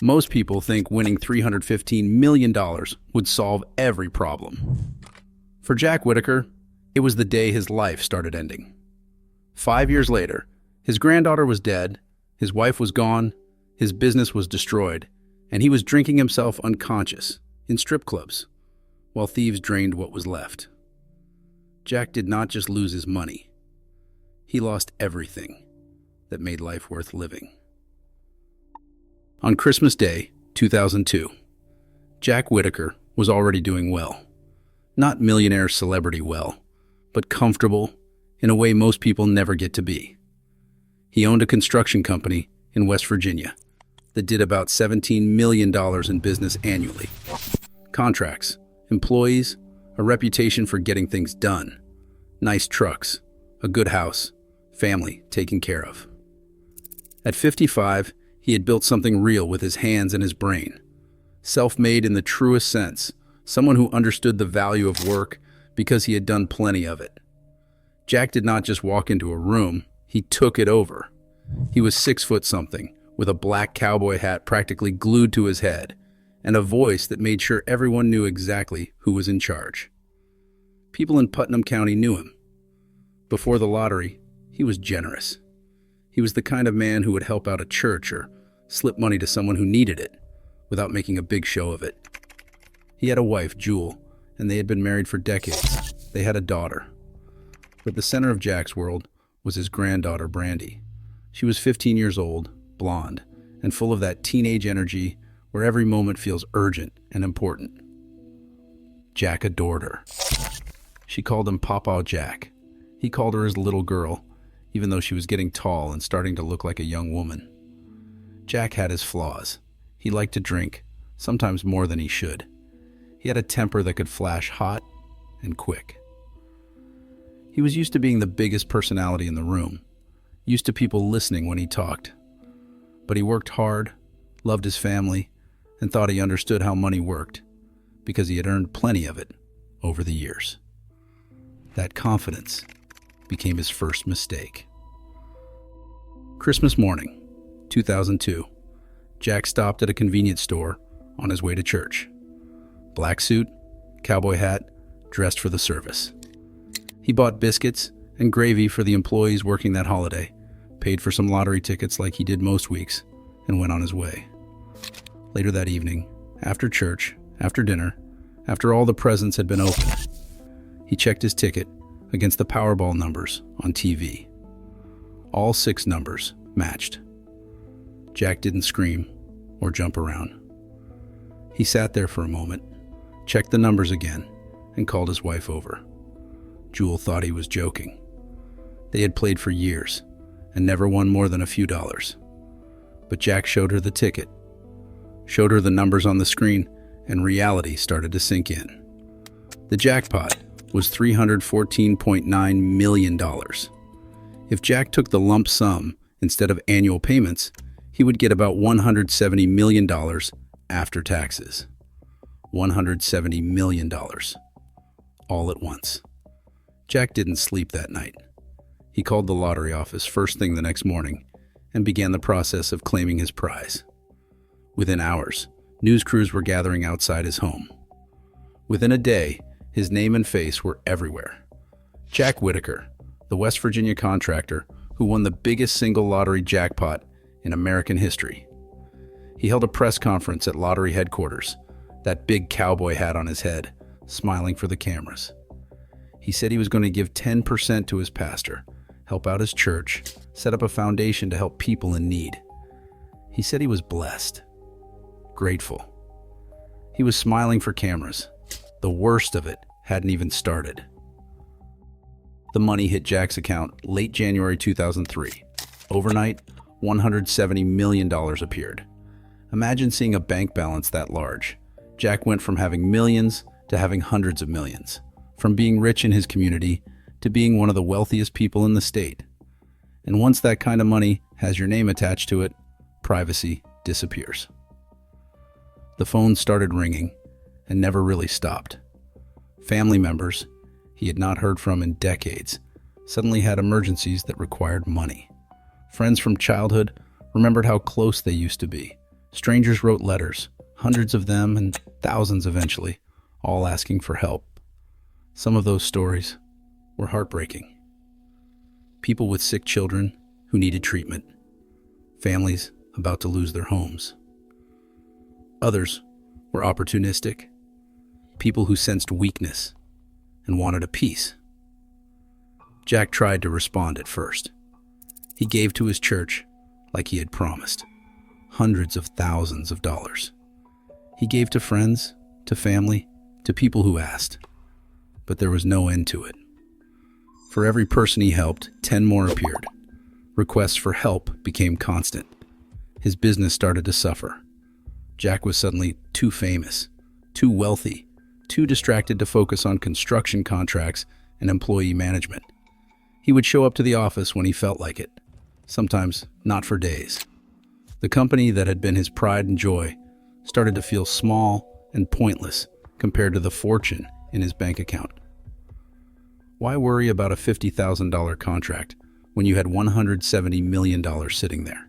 Most people think winning $315 million would solve every problem. For Jack Whittaker, it was the day his life started ending. 5 years later, his granddaughter was dead, his wife was gone, his business was destroyed, and he was drinking himself unconscious in strip clubs, while thieves drained what was left. Jack did not just lose his money. He lost everything that made life worth living. On Christmas Day, 2002, Jack Whittaker was already doing well. Not millionaire celebrity well, but comfortable in a way most people never get to be. He owned a construction company in West Virginia that did about $17 million in business annually. Contracts, employees, a reputation for getting things done, nice trucks, a good house, family taken care of. At 55, he had built something real with his hands and his brain. Self-made in the truest sense, someone who understood the value of work because he had done plenty of it. Jack did not just walk into a room, he took it over. He was 6 foot something, with a black cowboy hat practically glued to his head, and a voice that made sure everyone knew exactly who was in charge. People in Putnam County knew him. Before the lottery, he was generous. He was the kind of man who would help out a church or slip money to someone who needed it, without making a big show of it. He had a wife, Jewel, and they had been married for decades. They had a daughter. But the center of Jack's world was his granddaughter, Brandy. She was 15 years old, blonde, and full of that teenage energy where every moment feels urgent and important. Jack adored her. She called him Papa Jack. He called her his little girl, even though she was getting tall and starting to look like a young woman. Jack had his flaws. He liked to drink, sometimes more than he should. He had a temper that could flash hot and quick. He was used to being the biggest personality in the room, used to people listening when he talked. But he worked hard, loved his family, and thought he understood how money worked, because he had earned plenty of it over the years. That confidence became his first mistake. Christmas morning, 2002, Jack stopped at a convenience store on his way to church. Black suit, cowboy hat, dressed for the service. He bought biscuits and gravy for the employees working that holiday, paid for some lottery tickets like he did most weeks, and went on his way. Later that evening, after church, after dinner, after all the presents had been opened, he checked his ticket against the Powerball numbers on TV. All 6 numbers matched. Jack didn't scream or jump around. He sat there for a moment, checked the numbers again, and called his wife over. Jewel thought he was joking. They had played for years and never won more than a few dollars. But Jack showed her the ticket, showed her the numbers on the screen, and reality started to sink in. The jackpot was $314.9 million. If Jack took the lump sum instead of annual payments, he would get about $170 million after taxes. $170 million. All at once. Jack didn't sleep that night. He called the lottery office first thing the next morning and began the process of claiming his prize. Within hours, news crews were gathering outside his home. Within a day, his name and face were everywhere. Jack Whittaker, the West Virginia contractor who won the biggest single lottery jackpot in American history. He held a press conference at lottery headquarters, that big cowboy hat on his head, smiling for the cameras. He said he was going to give 10% to his pastor, help out his church, set up a foundation to help people in need. He said he was blessed, grateful. He was smiling for cameras. The worst of it hadn't even started. The money hit Jack's account late January 2003. Overnight, $170 million appeared. Imagine seeing a bank balance that large. Jack went from having millions to having hundreds of millions, from being rich in his community to being one of the wealthiest people in the state. And once that kind of money has your name attached to it, privacy disappears. The phone started ringing and never really stopped. Family members he had not heard from in decades suddenly had emergencies that required money. Friends from childhood remembered how close they used to be Strangers wrote letters, hundreds of them and thousands eventually, all asking for help. Some of those stories were heartbreaking. People with sick children who needed treatment. Families about to lose their homes. Others were opportunistic. People who sensed weakness and wanted a piece. Jack tried to respond at first. He gave to his church like he had promised. Hundreds of thousands of dollars. He gave to friends, to family, to people who asked. But there was no end to it. For every person he helped, 10 more appeared. Requests for help became constant. His business started to suffer. Jack was suddenly too famous, too wealthy, too distracted to focus on construction contracts and employee management. He would show up to the office when he felt like it, sometimes not for days. The company that had been his pride and joy started to feel small and pointless compared to the fortune in his bank account. Why worry about a $50,000 contract when you had $170 million sitting there?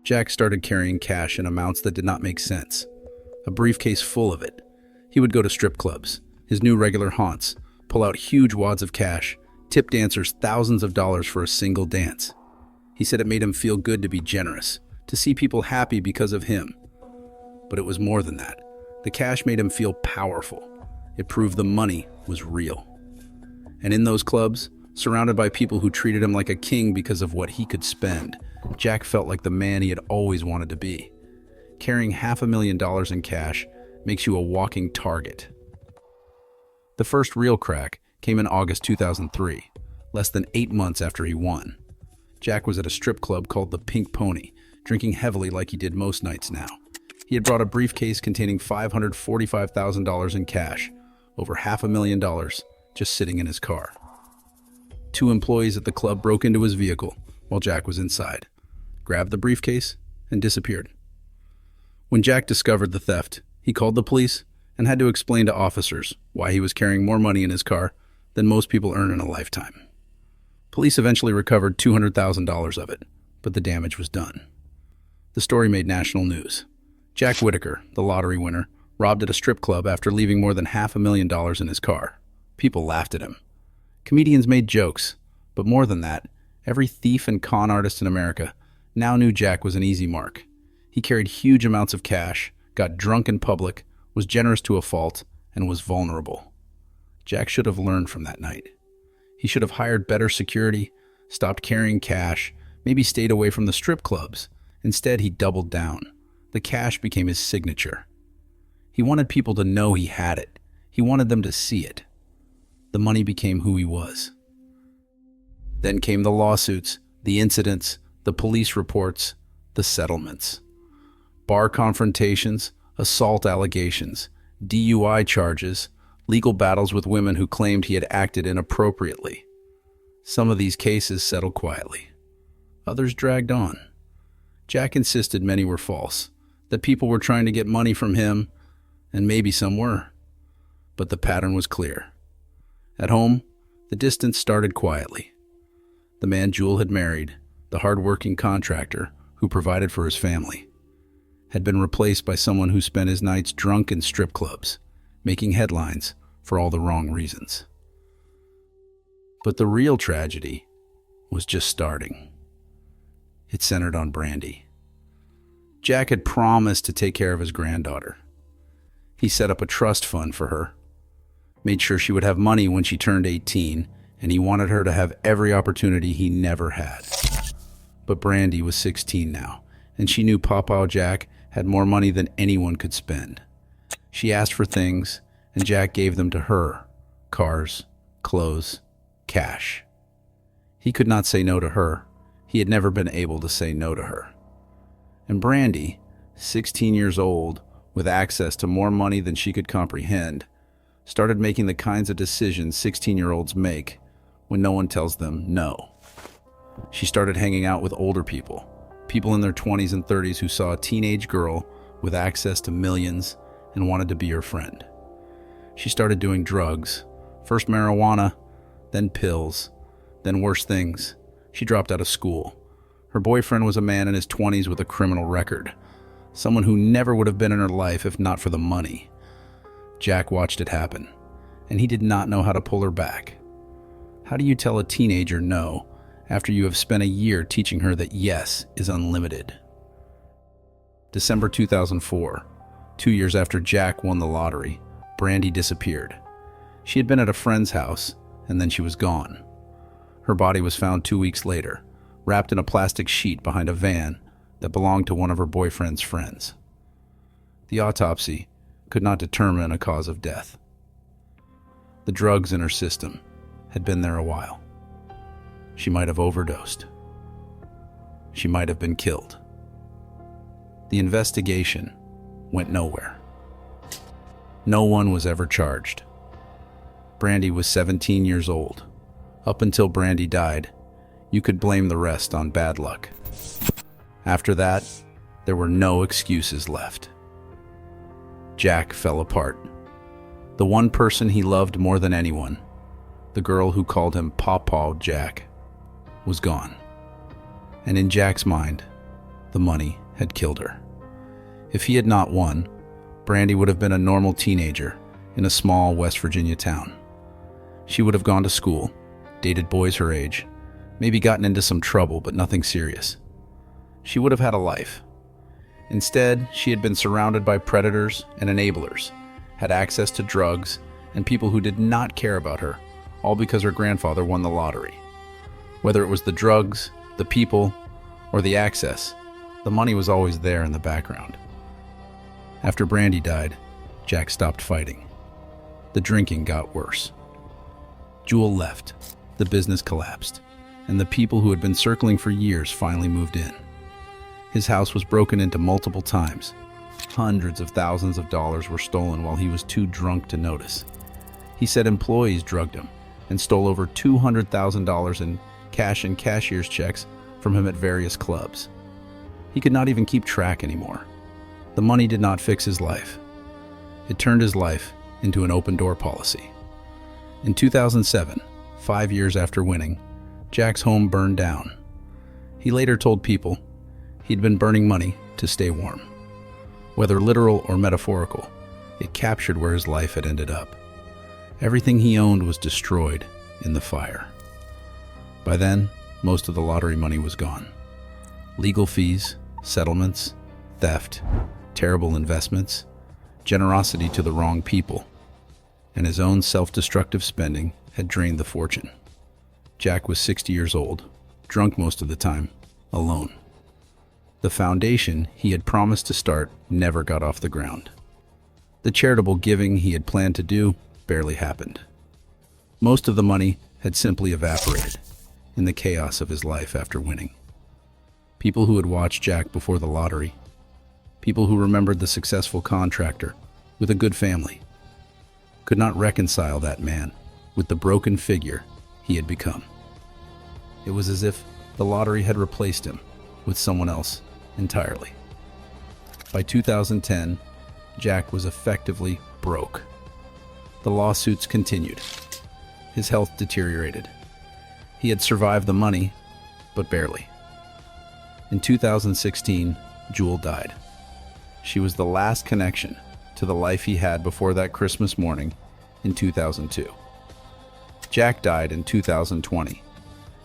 Jack started carrying cash in amounts that did not make sense, a briefcase full of it. He would go to strip clubs, his new regular haunts, pull out huge wads of cash, tip dancers thousands of dollars for a single dance. He said it made him feel good to be generous, to see people happy because of him. But it was more than that. The cash made him feel powerful. It proved the money was real. And in those clubs, surrounded by people who treated him like a king because of what he could spend, Jack felt like the man he had always wanted to be. Carrying $500,000 in cash makes you a walking target. The first real crack came in August 2003, less than 8 months after he won. Jack was at a strip club called the Pink Pony, drinking heavily like he did most nights now. He had brought a briefcase containing $545,000 in cash, over $500,000 just sitting in his car. 2 employees at the club broke into his vehicle while Jack was inside, grabbed the briefcase, and disappeared. When Jack discovered the theft, he called the police and had to explain to officers why he was carrying more money in his car than most people earn in a lifetime. Police eventually recovered $200,000 of it, but the damage was done. The story made national news. Jack Whittaker, the lottery winner, robbed at a strip club after leaving more than $500,000 in his car. People laughed at him. Comedians made jokes, but more than that, every thief and con artist in America now knew Jack was an easy mark. He carried huge amounts of cash, got drunk in public, was generous to a fault, and was vulnerable. Jack should have learned from that night. He should have hired better security, stopped carrying cash, maybe stayed away from the strip clubs. Instead, he doubled down. The cash became his signature. He wanted people to know he had it. He wanted them to see it. The money became who he was. Then came the lawsuits, the incidents, the police reports, the settlements. Bar confrontations, assault allegations, DUI charges, legal battles with women who claimed he had acted inappropriately. Some of these cases settled quietly. Others dragged on. Jack insisted many were false, that people were trying to get money from him, and maybe some were. But the pattern was clear. At home, the distance started quietly. The man Jewel had married, the hard-working contractor who provided for his family, had been replaced by someone who spent his nights drunk in strip clubs, making headlines for all the wrong reasons. But the real tragedy was just starting. It centered on Brandy. Jack had promised to take care of his granddaughter. He set up a trust fund for her, made sure she would have money when she turned 18, and he wanted her to have every opportunity he never had. But Brandy was 16 now, and she knew Pawpaw Jack had more money than anyone could spend. She asked for things, and Jack gave them to her: cars, clothes, cash. He could not say no to her. He had never been able to say no to her. And Brandy, 16 years old, with access to more money than she could comprehend, started making the kinds of decisions 16-year-olds make when no one tells them no. She started hanging out with older people in their 20s and 30s who saw a teenage girl with access to millions and wanted to be her friend. She started doing drugs, first marijuana, then pills, then worse things. She dropped out of school. Her boyfriend was a man in his 20s with a criminal record, someone who never would have been in her life if not for the money. Jack watched it happen, and he did not know how to pull her back. How do you tell a teenager no after you have spent a year teaching her that yes is unlimited? December 2004, 2 years after Jack won the lottery, Brandy disappeared. She had been at a friend's house, and then she was gone. Her body was found 2 weeks later, wrapped in a plastic sheet behind a van that belonged to one of her boyfriend's friends. The autopsy could not determine a cause of death. The drugs in her system had been there a while. She might have overdosed. She might have been killed. The investigation went nowhere. No one was ever charged. Brandy was 17 years old. Up until Brandy died, you could blame the rest on bad luck. After that, there were no excuses left. Jack fell apart. The one person he loved more than anyone, the girl who called him Pawpaw Jack, was gone. And in Jack's mind, the money had killed her. If he had not won, Brandy would have been a normal teenager in a small West Virginia town. She would have gone to school, dated boys her age, maybe gotten into some trouble, but nothing serious. She would have had a life. Instead, she had been surrounded by predators and enablers, had access to drugs, and people who did not care about her, all because her grandfather won the lottery. Whether it was the drugs, the people, or the access, the money was always there in the background. After Brandy died, Jack stopped fighting. The drinking got worse. Jewel left, the business collapsed, and the people who had been circling for years finally moved in. His house was broken into multiple times. Hundreds of thousands of dollars were stolen while he was too drunk to notice. He said employees drugged him and stole over $200,000 in cash and cashier's checks from him at various clubs. He could not even keep track anymore. The money did not fix his life. It turned his life into an open-door policy. In 2007, 5 years after winning, Jack's home burned down. He later told people he'd been burning money to stay warm. Whether literal or metaphorical, it captured where his life had ended up. Everything he owned was destroyed in the fire. By then, most of the lottery money was gone. Legal fees, settlements, theft, terrible investments, generosity to the wrong people, and his own self-destructive spending had drained the fortune. Jack was 60 years old, drunk most of the time, alone. The foundation he had promised to start never got off the ground. The charitable giving he had planned to do barely happened. Most of the money had simply evaporated in the chaos of his life after winning. People who had watched Jack before the lottery, people who remembered the successful contractor with a good family, could not reconcile that man with the broken figure he had become. It was as if the lottery had replaced him with someone else entirely. By 2010, Jack was effectively broke. The lawsuits continued. His health deteriorated. He had survived the money, but barely. In 2016, Jewel died. She was the last connection to the life he had before that Christmas morning in 2002. Jack died in 2020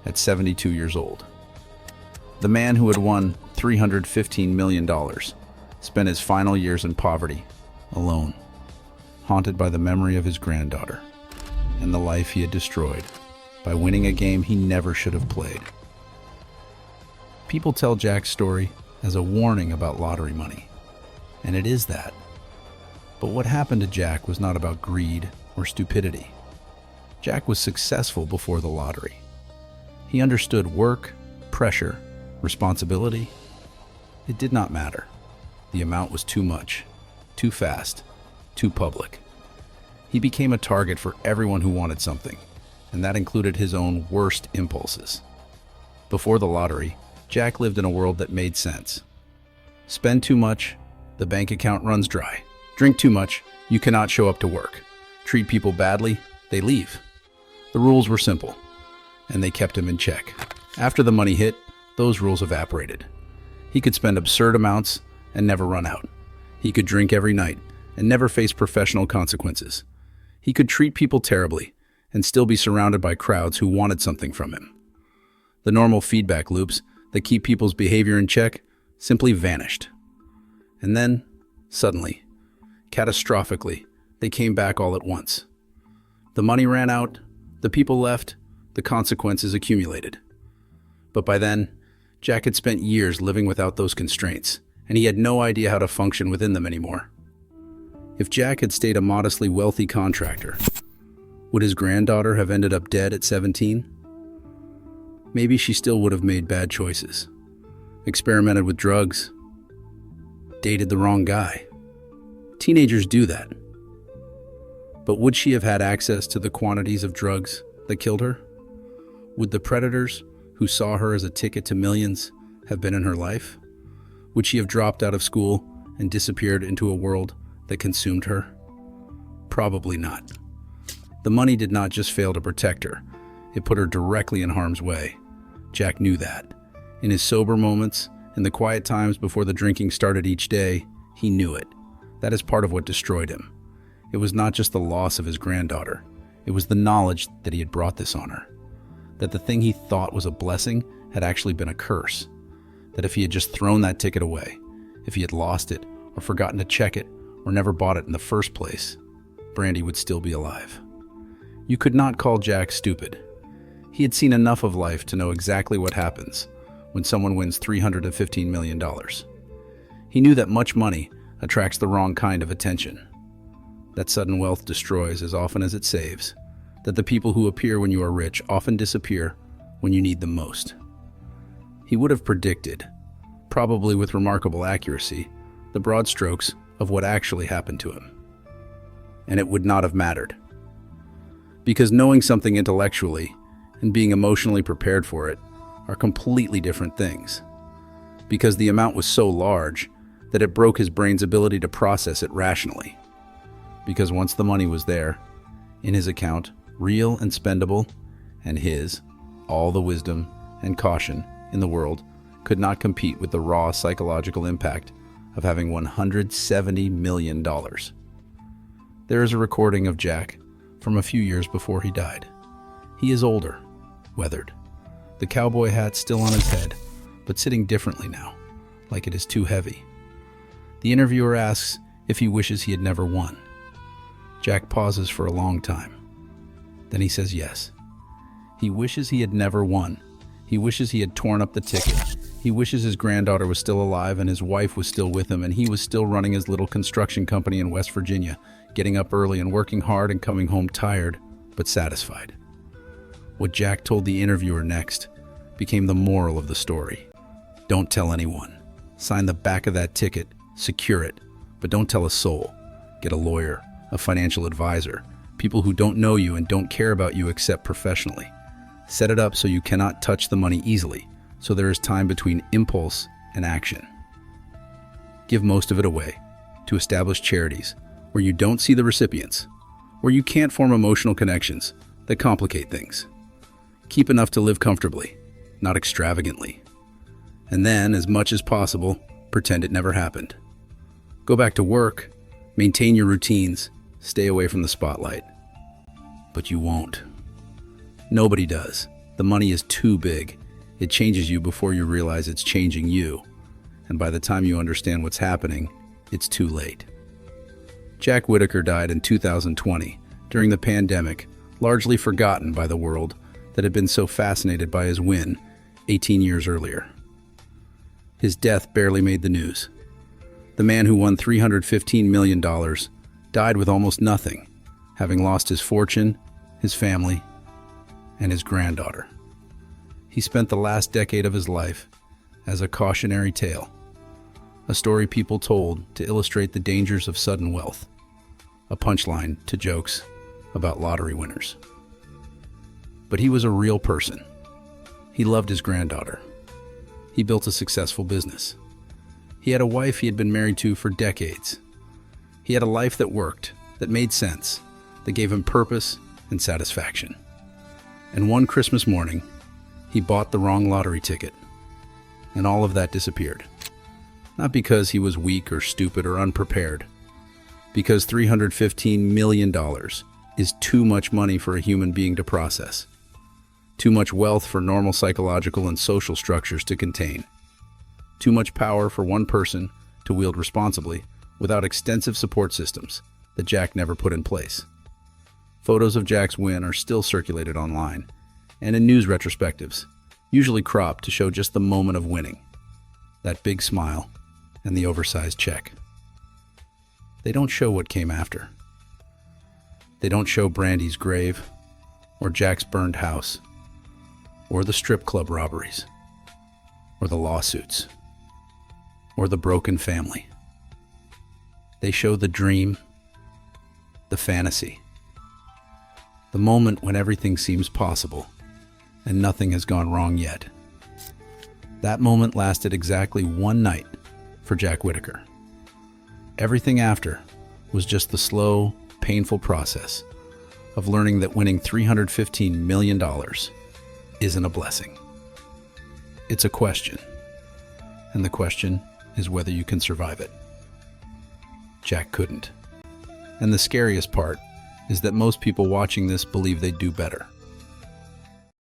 at 72 years old. The man who had won $315 million spent his final years in poverty, alone, haunted by the memory of his granddaughter and the life he had destroyed by winning a game he never should have played. People tell Jack's story as a warning about lottery money, and it is that. But what happened to Jack was not about greed or stupidity. Jack was successful before the lottery. He understood work, pressure, responsibility. It did not matter. The amount was too much, too fast, too public. He became a target for everyone who wanted something, and that included his own worst impulses. Before the lottery, Jack lived in a world that made sense. Spend too much, the bank account runs dry. Drink too much, you cannot show up to work. Treat people badly, they leave. The rules were simple, and they kept him in check. After the money hit, those rules evaporated. He could spend absurd amounts and never run out. He could drink every night and never face professional consequences. He could treat people terribly and still be surrounded by crowds who wanted something from him. The normal feedback loops that keep people's behavior in check simply vanished. And then, suddenly, catastrophically, they came back all at once. The money ran out, the people left, the consequences accumulated. But by then, Jack had spent years living without those constraints, and he had no idea how to function within them anymore. If Jack had stayed a modestly wealthy contractor, would his granddaughter have ended up dead at 17? Maybe she still would have made bad choices, experimented with drugs, dated the wrong guy. Teenagers do that. But would she have had access to the quantities of drugs that killed her? Would the predators who saw her as a ticket to millions have been in her life? Would she have dropped out of school and disappeared into a world that consumed her? Probably not. The money did not just fail to protect her, it put her directly in harm's way. Jack knew that. In his sober moments, in the quiet times before the drinking started each day, he knew it. That is part of what destroyed him. It was not just the loss of his granddaughter, it was the knowledge that he had brought this on her. That the thing he thought was a blessing had actually been a curse. That if he had just thrown that ticket away, if he had lost it, or forgotten to check it, or never bought it in the first place, Brandy would still be alive. You could not call Jack stupid. He had seen enough of life to know exactly what happens when someone wins $315 million. He knew that much money attracts the wrong kind of attention. That sudden wealth destroys as often as it saves. That the people who appear when you are rich often disappear when you need them most. He would have predicted, probably with remarkable accuracy, the broad strokes of what actually happened to him. And it would not have mattered. Because knowing something intellectually and being emotionally prepared for it are completely different things. Because the amount was so large that it broke his brain's ability to process it rationally. Because once the money was there, in his account, real and spendable, and his, all the wisdom and caution in the world could not compete with the raw psychological impact of having $170 million. There is a recording of Jack from a few years before he died. He is older, weathered, the cowboy hat still on his head, but sitting differently now, like it is too heavy. The interviewer asks if he wishes he had never won. Jack pauses for a long time. Then he says yes. He wishes he had never won. He wishes he had torn up the ticket. He wishes his granddaughter was still alive and his wife was still with him and he was still running his little construction company in West Virginia, getting up early and working hard and coming home tired, but satisfied. What Jack told the interviewer next became the moral of the story. Don't tell anyone. Sign the back of that ticket, secure it, but don't tell a soul. Get a lawyer, a financial advisor, people who don't know you and don't care about you except professionally. Set it up so you cannot touch the money easily, so there is time between impulse and action. Give most of it away to established charities where you don't see the recipients, where you can't form emotional connections that complicate things. Keep enough to live comfortably, not extravagantly. And then, as much as possible, pretend it never happened. Go back to work, maintain your routines, stay away from the spotlight. But you won't. Nobody does. The money is too big. It changes you before you realize it's changing you. And by the time you understand what's happening, it's too late. Jack Whittaker died in 2020 during the pandemic, largely forgotten by the world that had been so fascinated by his win 18 years earlier. His death barely made the news. The man who won $315 million died with almost nothing, having lost his fortune, his family, and his granddaughter. He spent the last decade of his life as a cautionary tale, a story people told to illustrate the dangers of sudden wealth, a punchline to jokes about lottery winners. But he was a real person. He loved his granddaughter. He built a successful business. He had a wife he had been married to for decades. He had a life that worked, that made sense, that gave him purpose and satisfaction. And one Christmas morning, he bought the wrong lottery ticket, and all of that disappeared. Not because he was weak or stupid or unprepared. Because $315 million is too much money for a human being to process. Too much wealth for normal psychological and social structures to contain. Too much power for one person to wield responsibly without extensive support systems that Jack never put in place. Photos of Jack's win are still circulated online and in news retrospectives, usually cropped to show just the moment of winning. That big smile and the oversized check. They don't show what came after. They don't show Brandy's grave, or Jack's burned house, or the strip club robberies, or the lawsuits, or the broken family. They show the dream, the fantasy, the moment when everything seems possible and nothing has gone wrong yet. That moment lasted exactly one night for Jack Whittaker. Everything after was just the slow, painful process of learning that winning $315 million isn't a blessing. It's a question, and the question is whether you can survive it. Jack couldn't. And the scariest part is that most people watching this believe they'd do better.